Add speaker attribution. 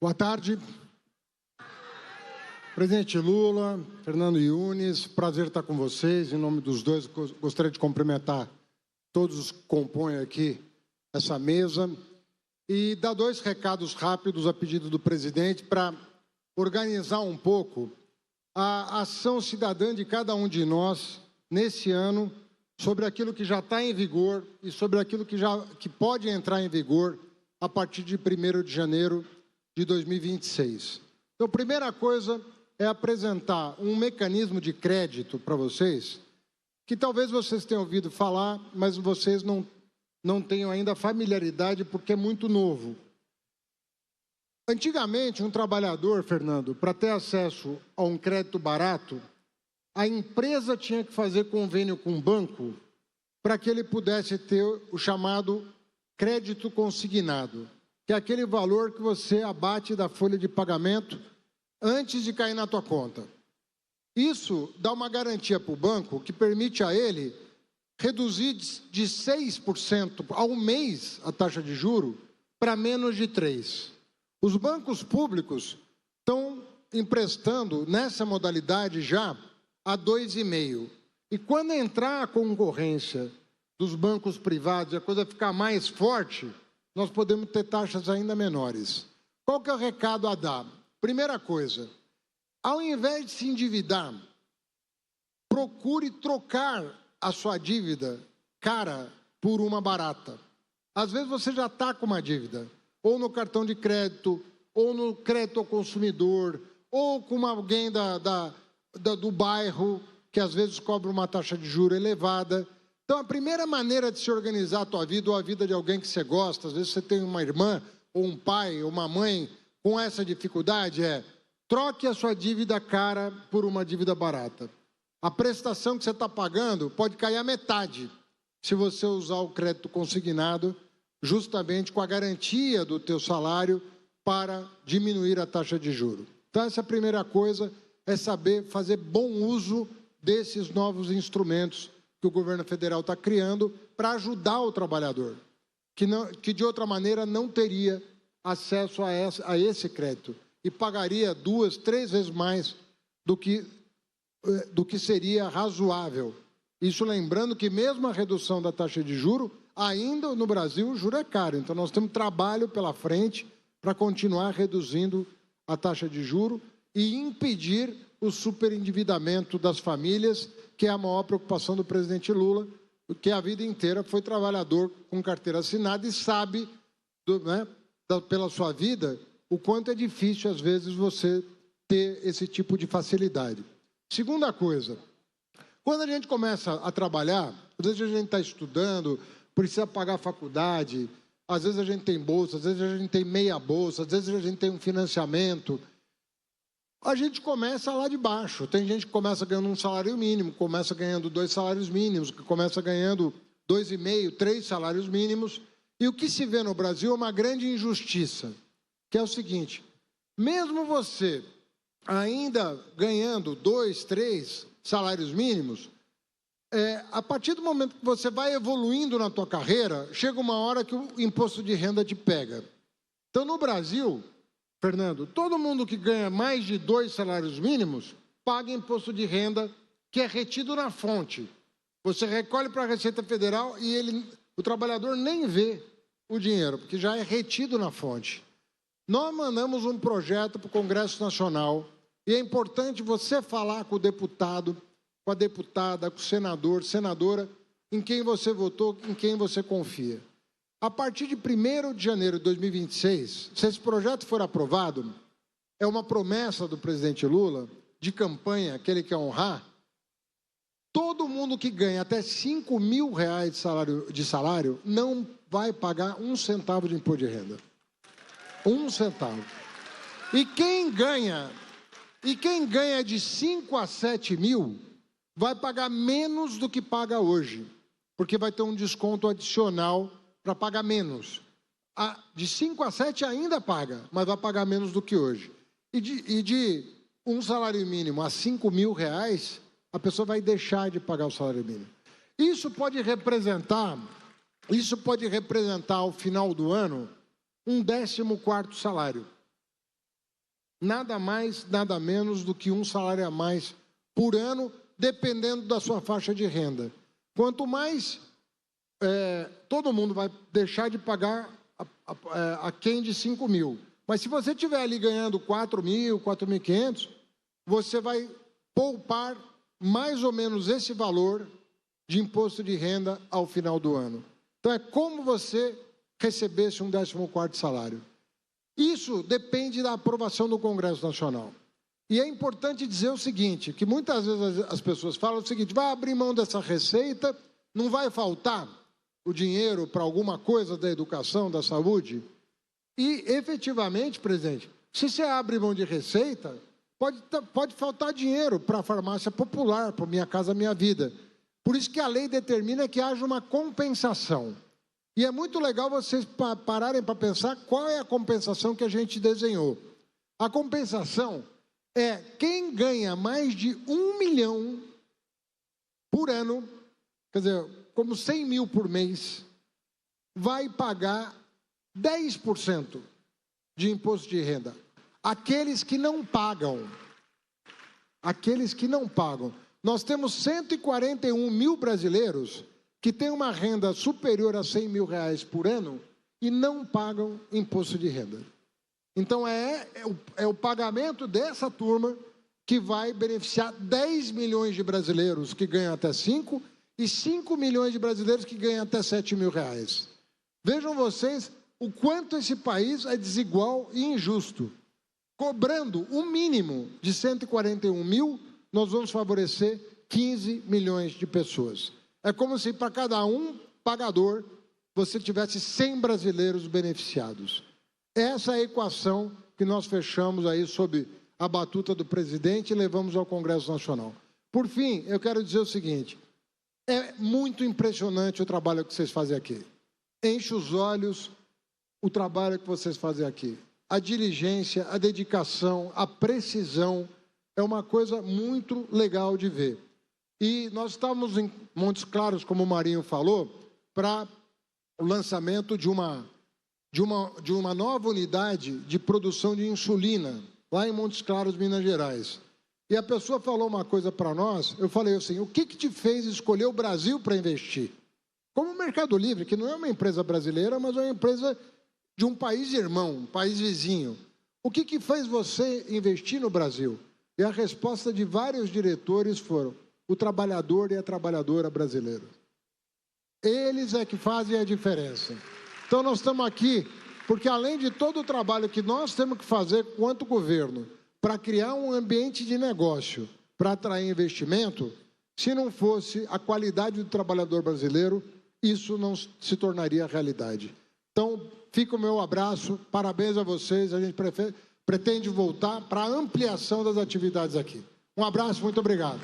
Speaker 1: Boa tarde. Presidente Lula, Fernando Yunes, prazer estar com vocês. Em nome dos dois, gostaria de cumprimentar todos os que compõem aqui essa mesa e dar dois recados rápidos a pedido do presidente para organizar um pouco a ação cidadã de cada um de nós nesse ano sobre aquilo que já está em vigor e sobre aquilo que pode entrar em vigor a partir de 1º de janeiro de 2026. Então, a primeira coisa é apresentar um mecanismo de crédito para vocês, que talvez vocês tenham ouvido falar, mas vocês não tenham ainda familiaridade porque é muito novo. Antigamente, um trabalhador, Fernando, para ter acesso a um crédito barato, a empresa tinha que fazer convênio com o banco para que ele pudesse ter o chamado crédito consignado, que é aquele valor que você abate da folha de pagamento antes de cair na tua conta. Isso dá uma garantia para o banco que permite a ele reduzir de 6% ao mês a taxa de juro para menos de 3%. Os bancos públicos estão emprestando nessa modalidade já a 2,5%. E quando entrar a concorrência dos bancos privados e a coisa ficar mais forte, nós podemos ter taxas ainda menores. Qual que é o recado a dar? Primeira coisa, ao invés de se endividar, procure trocar a sua dívida cara por uma barata. Às vezes você já está com uma dívida, ou no cartão de crédito, ou no crédito ao consumidor, ou com alguém do bairro, que às vezes cobra uma taxa de juros elevada. Então, a primeira maneira de se organizar a tua vida, ou a vida de alguém que você gosta, às vezes você tem uma irmã, ou um pai, ou uma mãe com essa dificuldade, é troque a sua dívida cara por uma dívida barata. A prestação que você está pagando pode cair à metade se você usar o crédito consignado, justamente com a garantia do teu salário para diminuir a taxa de juros. Então, essa é a primeira coisa, é saber fazer bom uso desses novos instrumentos que o governo federal está criando para ajudar o trabalhador, que de outra maneira não teria acesso a esse crédito e pagaria 2, 3 vezes mais do que seria razoável. Isso lembrando que mesmo a redução da taxa de juro, ainda no Brasil o juro é caro. Então nós temos trabalho pela frente para continuar reduzindo a taxa de juro e impedir o superendividamento das famílias, que é a maior preocupação do presidente Lula, que a vida inteira foi trabalhador com carteira assinada e sabe, pela sua vida, o quanto é difícil, às vezes, você ter esse tipo de facilidade. Segunda coisa, quando a gente começa a trabalhar, às vezes a gente está estudando, precisa pagar a faculdade, às vezes a gente tem bolsa, às vezes a gente tem meia bolsa, às vezes a gente tem um financiamento. A gente começa lá de baixo. Tem gente que começa ganhando um salário mínimo, começa ganhando 2 salários mínimos, que começa ganhando 2,5, 3 salários mínimos. E o que se vê no Brasil é uma grande injustiça, que é o seguinte: mesmo você ainda ganhando 2, 3 salários mínimos, a partir do momento que você vai evoluindo na tua carreira, chega uma hora que o imposto de renda te pega. Então, no Brasil, Fernando, todo mundo que ganha mais de 2 salários mínimos paga imposto de renda que é retido na fonte. Você recolhe para a Receita Federal e o trabalhador nem vê o dinheiro, porque já é retido na fonte. Nós mandamos um projeto para o Congresso Nacional e é importante você falar com o deputado, com a deputada, com o senador, senadora, em quem você votou, em quem você confia. A partir de 1º de janeiro de 2026, se esse projeto for aprovado, é uma promessa do presidente Lula, de campanha, que ele quer honrar, todo mundo que ganha até R$5 mil de salário não vai pagar 1 centavo de imposto de renda. 1 centavo. E quem ganha de 5 a 7 mil vai pagar menos do que paga hoje, porque vai ter um desconto adicional para pagar menos. De 5 a 7 ainda paga, mas vai pagar menos do que hoje. E de um salário mínimo a R$5 mil, a pessoa vai deixar de pagar o salário mínimo. Isso pode representar ao final do ano um 14º salário. nada mais, nada menos do que um salário a mais por ano, dependendo da sua faixa de renda. Quanto mais, todo mundo vai deixar de pagar a quem de 5 mil. Mas se você estiver ali ganhando 4 mil, 4.500, você vai poupar mais ou menos esse valor de imposto de renda ao final do ano. Então, é como você recebesse um 14º salário. Isso depende da aprovação do Congresso Nacional. E é importante dizer o seguinte, que muitas vezes as pessoas falam o seguinte, vai abrir mão dessa receita, não vai faltar o dinheiro para alguma coisa da educação, da saúde? E, efetivamente, presidente, se você abre mão de receita, pode faltar dinheiro para a farmácia popular, para Minha Casa Minha Vida. Por isso que a lei determina que haja uma compensação. E é muito legal vocês pararem para pensar qual é a compensação que a gente desenhou. A compensação é quem ganha mais de 1 milhão por ano, quer dizer, como 100 mil por mês, vai pagar 10% de imposto de renda. Aqueles que não pagam. Nós temos 141 mil brasileiros que têm uma renda superior a 100 mil reais por ano e não pagam imposto de renda. Então, é o pagamento dessa turma que vai beneficiar 10 milhões de brasileiros que ganham até 5 e 5 milhões de brasileiros que ganham até 7 mil reais. Vejam vocês o quanto esse país é desigual e injusto. Cobrando o mínimo de 141 mil, nós vamos favorecer 15 milhões de pessoas. É como se para cada um pagador você tivesse 100 brasileiros beneficiados. Essa é a equação que nós fechamos aí sob a batuta do presidente e levamos ao Congresso Nacional. Por fim, eu quero dizer o seguinte, é muito impressionante o trabalho que vocês fazem aqui. Enche os olhos o trabalho que vocês fazem aqui. A diligência, a dedicação, a precisão, é uma coisa muito legal de ver. E nós estamos em Montes Claros, como o Marinho falou, para o lançamento de uma nova unidade de produção de insulina, lá em Montes Claros, Minas Gerais. E a pessoa falou uma coisa para nós, eu falei assim, o que te fez escolher o Brasil para investir? Como o Mercado Livre, que não é uma empresa brasileira, mas é uma empresa de um país irmão, um país vizinho. O que fez você investir no Brasil? E a resposta de vários diretores foram o trabalhador e a trabalhadora brasileira. Eles é que fazem a diferença. Então nós estamos aqui porque além de todo o trabalho que nós temos que fazer quanto governo para criar um ambiente de negócio, para atrair investimento, se não fosse a qualidade do trabalhador brasileiro, isso não se tornaria realidade. Então, fica o meu abraço, parabéns a vocês, a gente pretende voltar para a ampliação das atividades aqui. Um abraço, muito obrigado.